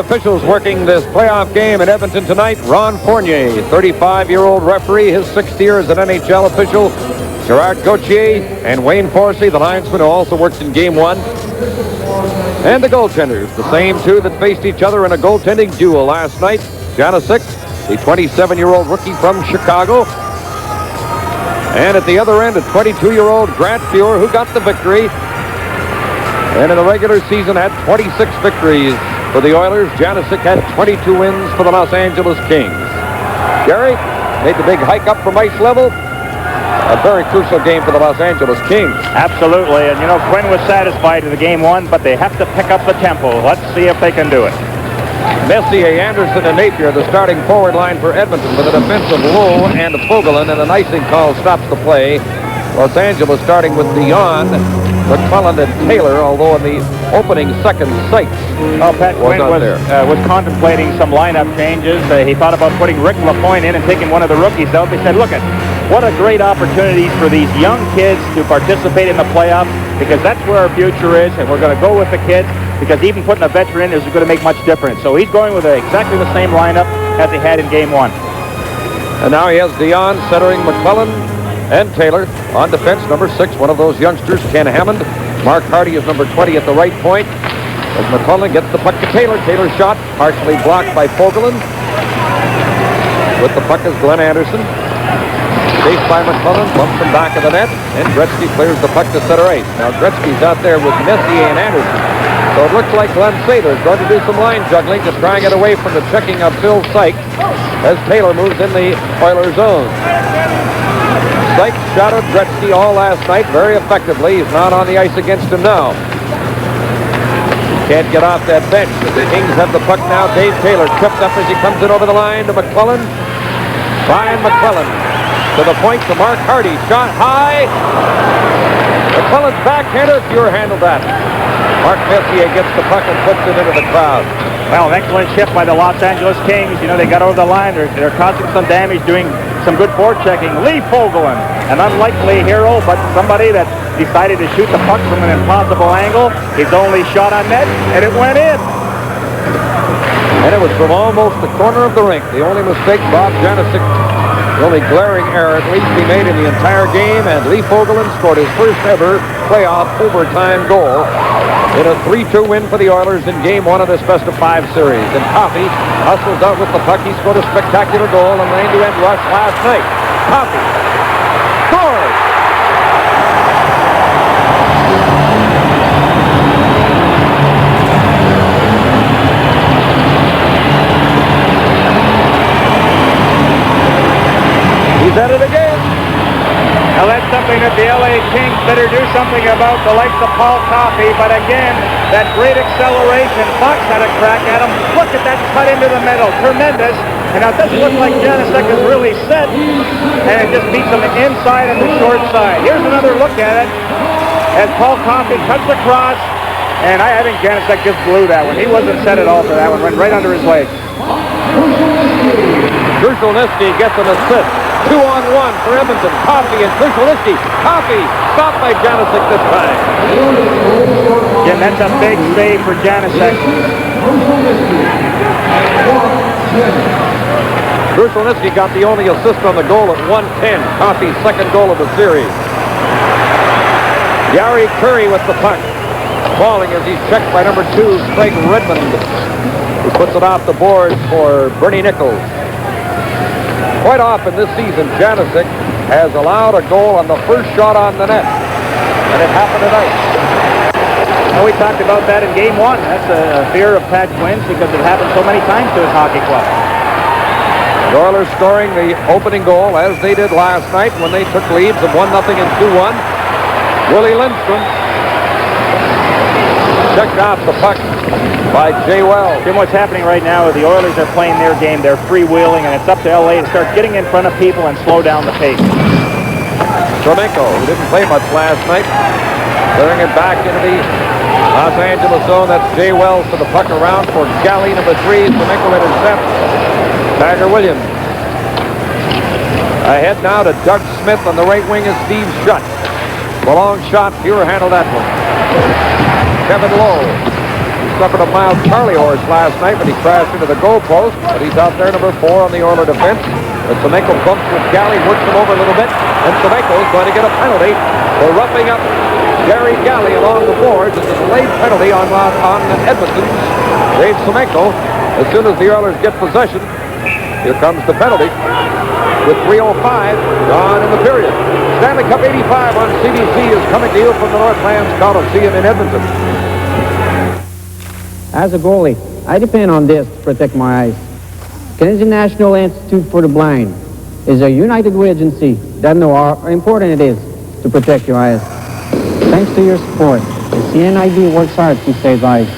The officials working this playoff game in Edmonton tonight: Ron Fournier, 35-year-old referee, his 6th year as an NHL official; Gerard Gauthier and Wayne Forsey, the linesman who also worked in Game 1. And the goaltenders, the same two that faced each other in a goaltending duel last night. Janicic, the 27-year-old rookie from Chicago. And at the other end, a 22-year-old Grant Fuhr, who got the victory. And in the regular season had 26 victories for the Oilers. Janicic had 22 wins for the Los Angeles Kings. Gary made the big hike up from ice level. A very crucial game for the Los Angeles Kings. Absolutely. And, you know, Quinn was satisfied with the Game 1, but they have to pick up the tempo. Let's see if they can do it. Messier, Anderson, and Napier, the starting forward line for Edmonton, with a defensive Lowe and Fogelin, and an icing call stops the play. Los Angeles starting with Dion, McClellan, and Taylor, although in the opening second, Sykes Pat Quinn was contemplating some lineup changes. He thought about putting Rick LaPointe in and taking one of the rookies out. They said, look, what a great opportunity for these young kids to participate in the playoffs, because that's where our future is, and we're going to go with the kids, because even putting a veteran in isn't going to make much difference. So he's going with exactly the same lineup as he had in Game 1. And now he has Dion centering McClellan and Taylor. On defense, number 6, one of those youngsters, Ken Hammond. Mark Hardy is number 20 at the right point. As McClellan gets the puck to Taylor. Taylor's shot partially blocked by Fogelin. With the puck is Glenn Anderson. Chased by McClellan, bumps him back of the net, and Gretzky clears the puck to center ice. Now Gretzky's out there with Messier and Anderson. So it looks like Glenn Sather is going to do some line juggling to try and get away from the checking of Phil Sykes as Taylor moves in the Oilers zone. Sykes shot at Gretzky all last night very effectively. He's not on the ice against him now. Can't get off that bench. The Kings have the puck now. Dave Taylor tripped up as he comes in over the line to McClellan. Brian McClellan to the point to Mark Hardy. Shot high. McClellan's backhander. Fuhr handled that. Mark Messier gets the puck and puts it into the crowd. Well, an excellent shift by the Los Angeles Kings. You know, they got over the line. They're causing some damage, doing some good forechecking. Lee Fogelin, an unlikely hero, but somebody that decided to shoot the puck from an impossible angle. His only shot on net, and it went in. And it was from almost the corner of the rink. The only mistake, Bob Janicic, the only glaring error at least he made in the entire game, and Lee Fogelin scored his first ever playoff overtime goal in a 3-2 win for the Oilers in Game 1 of this best-of-5 series. And Coffey hustles out with the puck. He scored a spectacular goal on an end-to-end rush last night. Coffey scores! He's at it again. Now that's something that the LA Kings better do something about, the likes of Paul Coffey. But again, that great acceleration. Fox had a crack at him. Look at that cut into the middle. Tremendous. And now it doesn't look like Janicic is really set. And it just beats him inside on the short side. Here's another look at it as Paul Coffey cuts across. And I think Janicic just blew that one. He wasn't set at all for that one. Went right under his leg. Krushelnyski gets an assist. 2-on-1 for Edmonton. Coffey and Krushelnyski. Coffey stopped by Janicic this time. Again, that's a big save for Janicic. Krushelnyski got the only assist on the goal at 1:10. Coffey's second goal of the series. Gary Curry with the puck. Falling as he's checked by number 2, Craig Redmond, who puts it off the boards for Bernie Nichols. Quite often this season, Janicic has allowed a goal on the first shot on the net, and it happened tonight. Well, we talked about that in Game 1. That's a fear of Pat Quinn's because it happened so many times to his hockey club. The Oilers scoring the opening goal, as they did last night when they took leads of 1-0 and 2-1. Willie Lindstrom checked off the puck by Jay Wells. Jim, what's happening right now is the Oilers are playing their game. They're freewheeling, and it's up to LA to start getting in front of people and slow down the pace. Stromenko, who didn't play much last night, clearing it back into the Los Angeles zone. That's Jay Wells to the puck around for Galley, number 3. Stromenko intercepts. Tiger Williams. Ahead now to Doug Smith on the right wing is Steve Shutt. The long shot, Fuhr handled that one. Kevin Lowe suffered a mild Charlie horse last night when he crashed into the goalpost, but he's out there, number 4 on the Oiler defense. But Semenko bumps with Galley, works him over a little bit, and Semenko is going to get a penalty for roughing up Gary Galley along the boards. It's a delayed penalty on Edmonton's Dave Semenko. As soon as the Oilers get possession, here comes the penalty with 3:05 gone in the period. Stanley Cup 85 on CBC is coming to you from the Northlands Coliseum in Edmonton. As a goalie, I depend on this to protect my eyes. Canadian National Institute for the Blind is a united agency that knows how important it is to protect your eyes. Thanks to your support, the CNIB works hard to save lives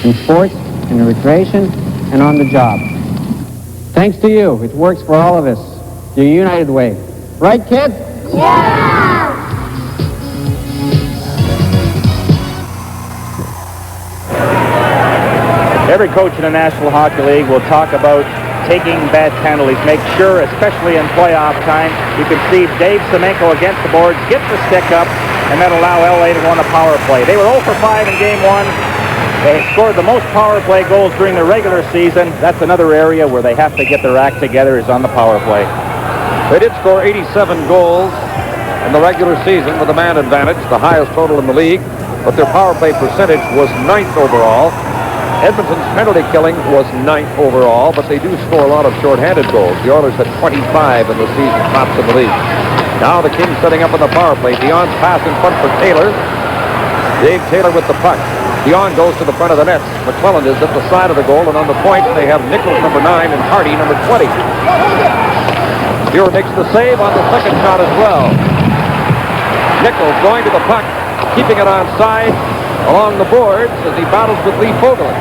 in sports, in recreation, and on the job. Thanks to you, it works for all of us. The united way. Right, kids? Yeah! Every coach in the National Hockey League will talk about taking bad penalties. Make sure, especially in playoff time, you can see Dave Semenko against the boards, get the stick up, and then allow LA to go on the power play. They were 0 for 5 in Game 1. They scored the most power play goals during the regular season. That's another area where they have to get their act together, is on the power play. They did score 87 goals in the regular season with a man advantage, the highest total in the league, but their power play percentage was 9th overall. Edmonton's penalty killing was 9th overall, but they do score a lot of shorthanded goals. The Oilers had 25 in the season, tops in the league. Now the Kings setting up on the power play. Dion's pass in front for Taylor. Dave Taylor with the puck. Dion goes to the front of the net. McClelland is at the side of the goal, and on the point they have Nichols, number 9, and Hardy, number 20. Fuhr makes the save on the second shot as well. Nichols going to the puck, keeping it on side along the boards as he battles with Lee Fogelin.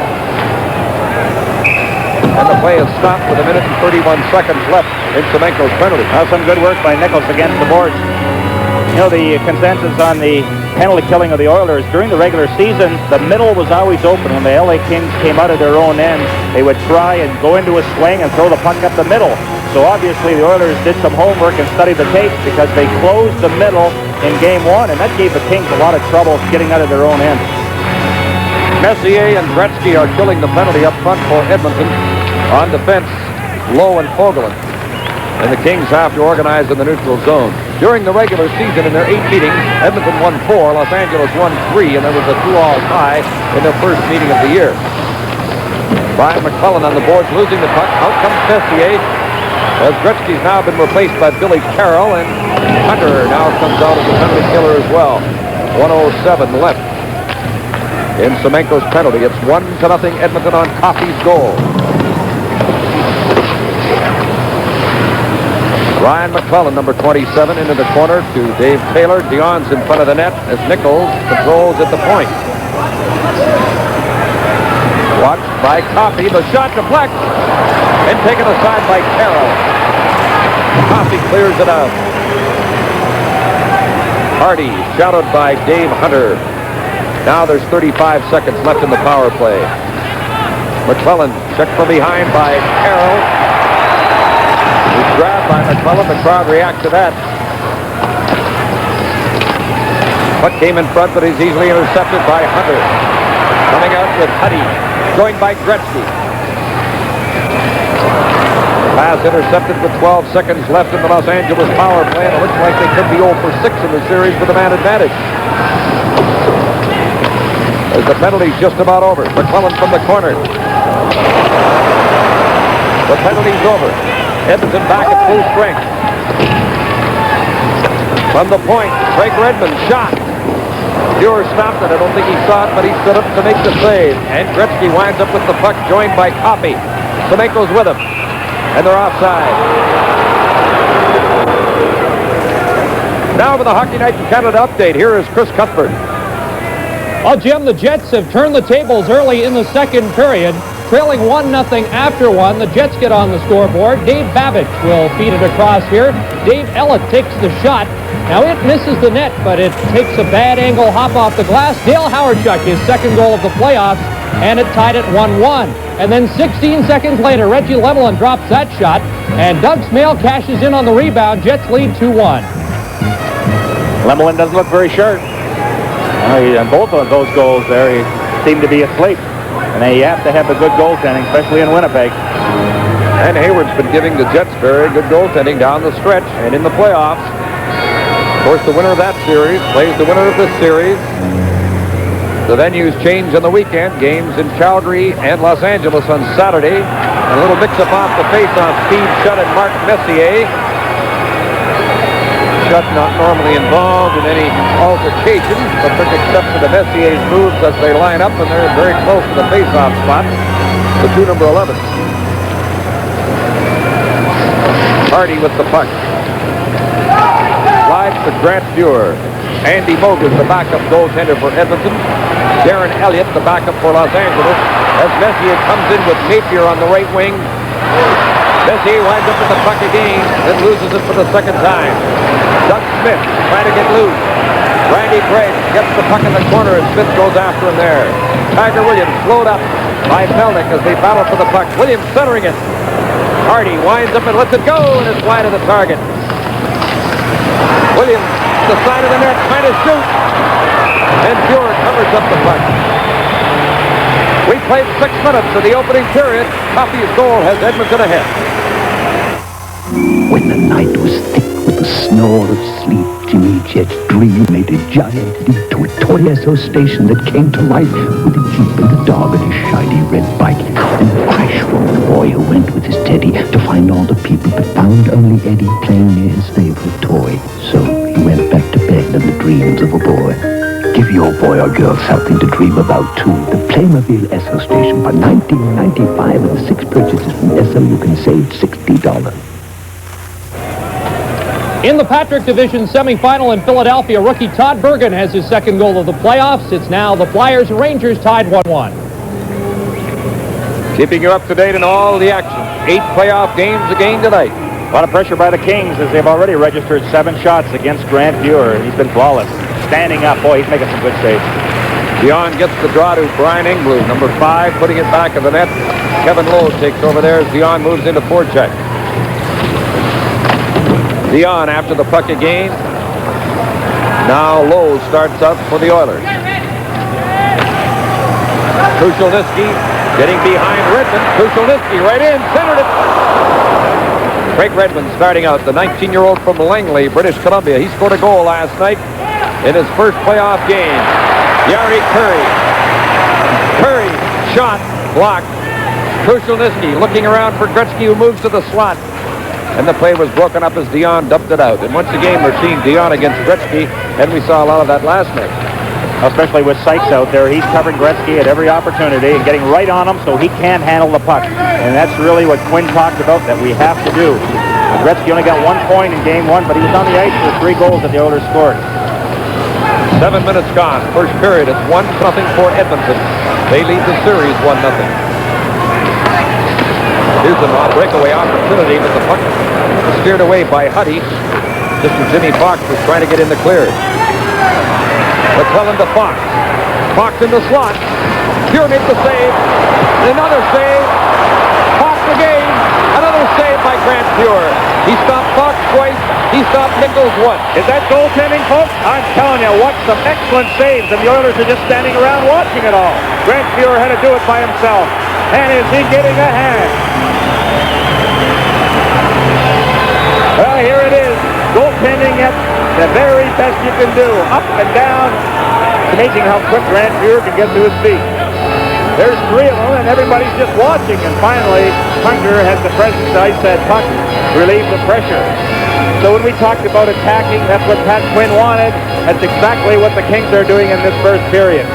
And the play is stopped with 1 minute and 31 seconds left in Semenko's penalty. Now some good work by Nichols against the boards. You know, the consensus on the penalty killing of the Oilers during the regular season, the middle was always open. When the LA Kings came out of their own end, they would try and go into a swing and throw the puck up the middle. So obviously the Oilers did some homework and studied the tapes because they closed the middle in Game 1, and that gave the Kings a lot of trouble getting out of their own end. Messier and Gretzky are killing the penalty up front for Edmonton. On defense, Lowe and Fogelin. And the Kings have to organize in the neutral zone. During the regular season, in their 8 meetings, Edmonton won 4, Los Angeles won 3, and there was a 2-all tie in their first meeting of the year. Brian McClelland on the boards, losing the puck. Out comes Messier, as Gretzky's now been replaced by Billy Carroll, and Hunter now comes out as a penalty killer as well. 1:07 left in Semenko's penalty. It's 1-0 Edmonton on Coffey's goal. Ryan McClelland, number 27, into the corner to Dave Taylor. Dion's in front of the net as Nichols controls at the point. Watched by Coffey. The shot deflects and taken aside by Carroll. Coffey clears it out. Hardy shouted by Dave Hunter. Now there's 35 seconds left in the power play. McClelland checked from behind by Carroll. He's grabbed by McClelland. The crowd reacts to that. Puck came in front, but he's easily intercepted by Hunter. Coming out with Huddy, going by Gretzky. Pass intercepted with 12 seconds left in the Los Angeles power play, and it looks like they could be 0 for 6 in the series with a man advantage. As the penalty's just about over. McClelland from the corner. The penalty's over. Edmonton back at full strength. From the point, Craig Redmond shot. Fuhr stopped it. I don't think he saw it, but he stood up to make the save. And Gretzky winds up with the puck, joined by Coffey. Semenko's with him. And they're offside. Now for the Hockey Night in Canada update. Here is Chris Cuthbert. Well, Jim, the Jets have turned the tables early in the second period. Trailing 1-0 after 1, the Jets get on the scoreboard. Dave Babbage will feed it across here. Dave Ellett takes the shot. Now it misses the net, but it takes a bad angle hop off the glass. Dale Howardchuk, his second goal of the playoffs, and it tied at 1-1. And then 16 seconds later, Reggie Lemelin drops that shot, and Doug Smale cashes in on the rebound. Jets lead 2-1. Lemelin doesn't look very sharp. On both of those goals there, he seemed to be asleep. And you have to have a good goaltending, especially in Winnipeg. And Hayward's been giving the Jets very good goaltending down the stretch and in the playoffs. Of course, the winner of that series plays the winner of this series. The venues change on the weekend. Games in Calgary and Los Angeles on Saturday. A little mix-up off the face-off. Steve Shutt and Mark Messier. Shutt not normally involved in any altercation, but took exception to Messier's moves as they line up, and they're very close to the face-off spot. The two number 11. Hardy with the puck. Slides to Grant Fuhr. Andy Mogus, the backup goaltender for Edmonton. Darren Elliott, the backup for Los Angeles. As Messier comes in with Napier on the right wing. Messier winds up with the puck again, then loses it for the second time. Doug Smith trying to get loose. Randy Gregg gets the puck in the corner, and Smith goes after him there. Tiger Williams slowed up by Melnick as they battle for the puck. Williams centering it. Hardy winds up and lets it go, and it's wide of the target. Williams, the side of the net, trying to shoot. And Fuhr covers up the puck. We played 6 minutes of the opening period. Coffey's goal has Edmonton ahead. When the night was thick with the snore of sleep, Jimmy Jet's dream made a giant leap to a toy Esso station that came to life with a Jeep and a dog and a shiny red bike. And crash rolled the boy who went with his teddy to find all the people but found only Eddie playing near his favorite toy. So he went back to bed and the dreams of a boy. Give your boy or girl something to dream about, too. The Playmobil Esso station for $19.95, and 6 purchases from Esso, you can save $60. In the Patrick Division Semifinal in Philadelphia, rookie Todd Bergen has his second goal of the playoffs. It's now the Flyers and Rangers tied 1-1. Keeping you up to date in all the action. 8 playoff games again tonight. A lot of pressure by the Kings as they've already registered 7 shots against Grant Fuhr. He's been flawless. Standing up. Boy, he's making some good saves. Dion gets the draw to Brian Engblom, number 5, putting it back of the net. Kevin Lowe takes over there as Dion moves into forecheck. Dion after the puck again. Now Lowe starts up for the Oilers. Kuchelniski getting behind Redmond. Kuchelniski right in, centered it. Craig Redmond starting out, the 19-year-old from Langley, British Columbia. He scored a goal last night in his first playoff game. Jari Kurri. Kurri, shot, blocked. Kuchelniski looking around for Gretzky, who moves to the slot. And the play was broken up as Dion dumped it out. And once again, we're seeing Dion against Gretzky, and we saw a lot of that last night. Especially with Sykes out there. He's covering Gretzky at every opportunity and getting right on him so he can't handle the puck. And that's really what Quinn talked about that we have to do. Gretzky only got 1 point in game 1, but he was on the ice for 3 goals that the Oilers scored. 7 minutes gone. First period, it's 1-0 for Edmonton. They lead the series 1-0. Here's a breakaway opportunity, but the puck was steered away by Huddy. Just as Jimmy Fox was trying to get in the clear. McClellan to Fox. Fox in the slot. Fuhr made the save. Another save. Fox again. Another save by Grant Fuhr. He stopped Fox twice. He stopped Nichols once. Is that goaltending, folks? I'm telling you, what some excellent saves, and the Oilers are just standing around watching it all. Grant Fuhr had to do it by himself. And is he getting a hand? Well, here it is. Goaltending at the very best you can do. Up and down. It's amazing how quick Grant Fuhr can get to his feet. There's 3 of them, and everybody's just watching. And finally, Hunter has the presence ice that puck, relieve the pressure. So when we talked about attacking, that's what Pat Quinn wanted. That's exactly what the Kings are doing in this first period.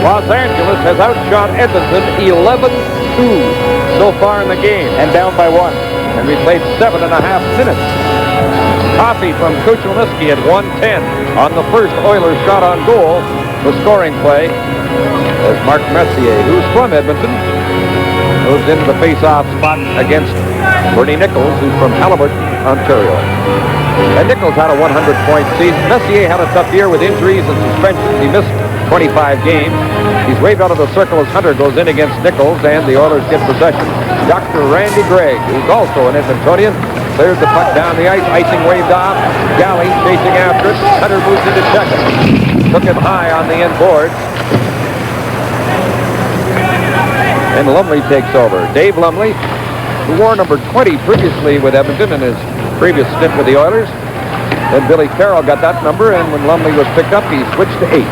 Los Angeles has outshot Edmonton 11-2 so far in the game. And down by 1. And we played 7.5 minutes. Coffey from Kuchelniski at 1:10 on the first Oilers shot on goal. The scoring play as Mark Messier, who's from Edmonton, moves into the face-off spot against Bernie Nichols, who's from Haliburton, Ontario. And Nichols had a 100-point season. Messier had a tough year with injuries and suspensions. He missed 25 games. He's waved out of the circle as Hunter goes in against Nichols, and the Oilers get possession. Dr. Randy Gregg, who's also an Edmontonian, clears the puck down the ice. Icing waved off. Galley chasing after it. Hunter moves into check it. Took him high on the end boards. And Lumley takes over. Dave Lumley, who wore number 20 previously with Edmonton in his previous stint with the Oilers. Then Billy Carroll got that number, and when Lumley was picked up, he switched to 8.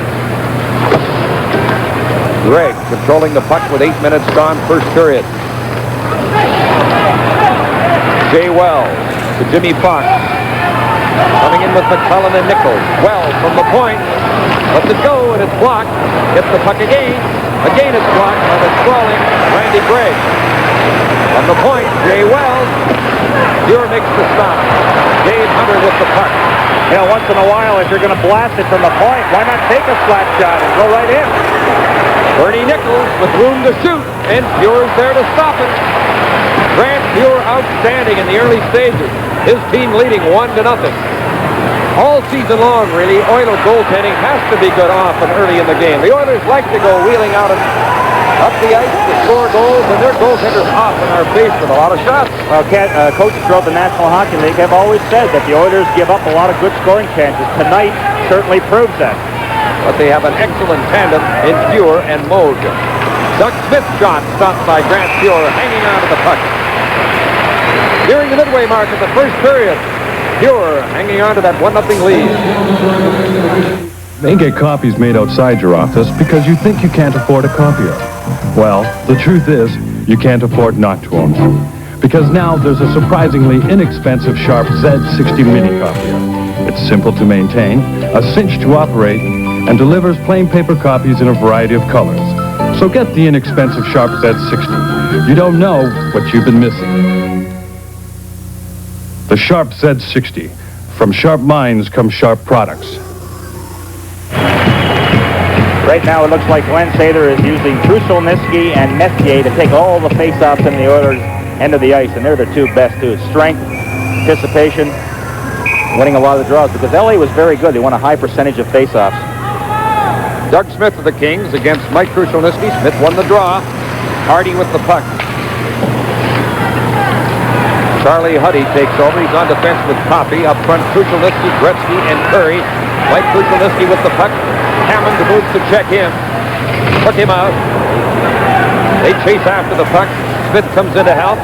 Gregg controlling the puck with 8 minutes gone, first period. Jay Wells to Jimmy Fox. Coming in with McClellan and Nichols. Wells from the point. Lets it go, and it's blocked. Gets the puck again. Again it's blocked by the sprawling Randy Gregg. From the point, Jay Wells. Fuhr makes the stop. Dave Hunter with the puck. You know, once in a while, if you're going to blast it from the point, why not take a flat shot and go right in? Bernie Nichols with room to shoot, and Fuhr's there to stop it. Grant Fuhr outstanding in the early stages. His team leading 1-0. All season long, really, Oilers goaltending has to be good often early in the game. The Oilers like to go wheeling out up the ice to score goals, and their goaltenders often are faced with a lot of shots. Well, coaches throughout the National Hockey League have always said that the Oilers give up a lot of good scoring chances. Tonight certainly proves that. But they have an excellent tandem in Fuhr and Moog. Doug Smith's shot stopped by Grant Fuhr, hanging on to the puck. Nearing the midway mark of the first period, Fuhr hanging on to that 1-0 lead. They get copies made outside your office because you think you can't afford a copier. Well, the truth is, you can't afford not to own one. Because now there's a surprisingly inexpensive Sharp Z60 mini copier. It's simple to maintain, a cinch to operate, and delivers plain paper copies in a variety of colors. So get the inexpensive Sharp Z60. You don't know what you've been missing. The Sharp Z60. From sharp minds come sharp products. Right now, it looks like Glenn Sather is using Trusolnitsky and Messier to take all the face-offs in the Oilers' end of the ice, and they're the two best, too. Strength, anticipation, winning a lot of the draws, because LA was very good. They won a high percentage of face-offs. Doug Smith of the Kings against Mike Trusolnitsky. Smith won the draw. Hardy with the puck. Charlie Huddy takes over. He's on defense with Coffey. Up front, Trusolnitsky, Gretzky, and Curry. Mike Trusolnitsky with the puck. Hammond moves to check him. Took him out. They chase after the puck. Smith comes in to help.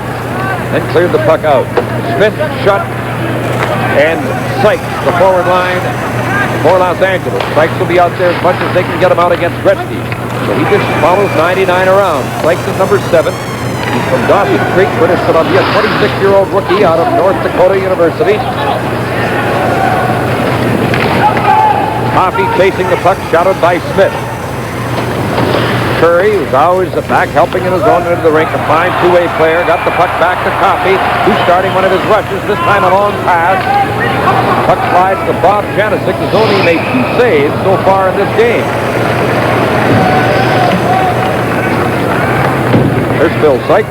Then cleared the puck out. Smith shot. And Sykes, the forward line for Los Angeles. Sykes will be out there as much as they can get him out against Gretzky. So he just follows 99 around. Sykes is number 7. He's from Dawson Creek, British Columbia, 26-year-old rookie out of North Dakota University. Coffey chasing the puck, shouted by Smith. Curry, who's always back helping in his own end of the rink, a fine two-way player, got the puck back to Coffey, who's starting one of his rushes, this time a long pass. Puck slides to Bob Janicic, who's only made 2 saves so far in this game. There's Phil Sykes.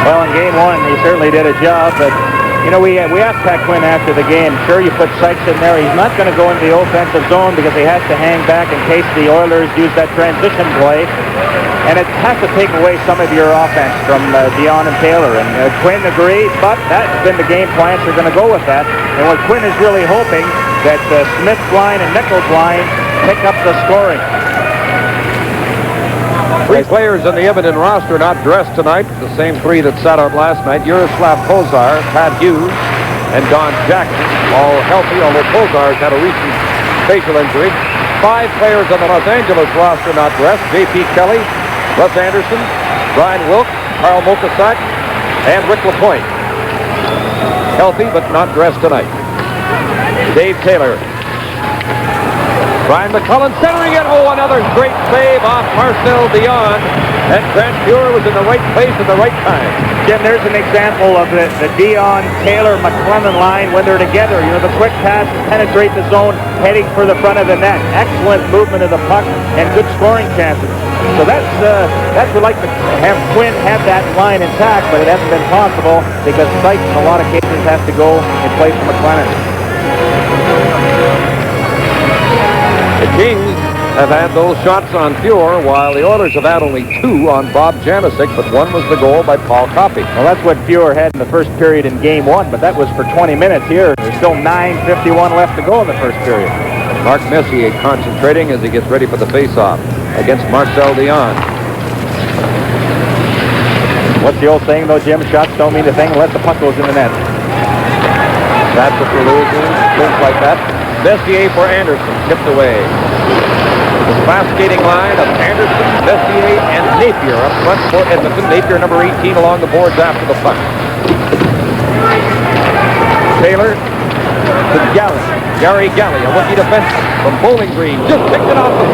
Well, in game 1, he certainly did a job, but you know, we asked Pat Quinn after the game, sure, you put Sykes in there. He's not going to go into the offensive zone because he has to hang back in case the Oilers use that transition play. And it has to take away some of your offense from Dion and Taylor. And Quinn agreed, but that's been the game plan. They're going to go with that. And what Quinn is really hoping that Smith's line and Nichols' line pick up the scoring. 3 players on the Edmonton roster not dressed tonight. The same 3 that sat out last night. Yaroslav Kozar, Pat Hughes, and Don Jackson. All healthy, although Kozar's had a recent facial injury. 5 players on the Los Angeles roster not dressed. J.P. Kelly, Russ Anderson, Brian Wilkes, Carl Mokasak, and Rick LaPointe. Healthy, but not dressed tonight. Dave Taylor. Brian McCullen centering it. Oh, another great save off Marcel Dion. And Grant Fuhr was in the right place at the right time. Jim, there's an example of the Dion, Taylor, McClellan line when they're together. You know, the quick pass, penetrate the zone, heading for the front of the net. Excellent movement of the puck and good scoring chances. So that's we'd like to have Quinn have that line intact, but it hasn't been possible because Sykes in a lot of cases has to go in place of McClellan. The Kings have had those shots on Fuhr, while the Oilers have had only 2 on Bob Janicic, but 1 was the goal by Paul Coffey. Well, that's what Fuhr had in the first period in game 1, but that was for 20 minutes here. There's still 9:51 left to go in the first period. Mark Messier concentrating as he gets ready for the face-off against Marcel Dion. What's the old saying, though, Jim? Shots don't mean a thing unless the puck goes in the net. That's what we're losing, things like that. Messier for Anderson, tipped away. The fast skating line of Anderson, Messier, and Napier up front for Edmonton. Napier, number 18, along the boards after the puck. Taylor to Gary. Gary, a rookie defenseman from Bowling Green, just picked it off the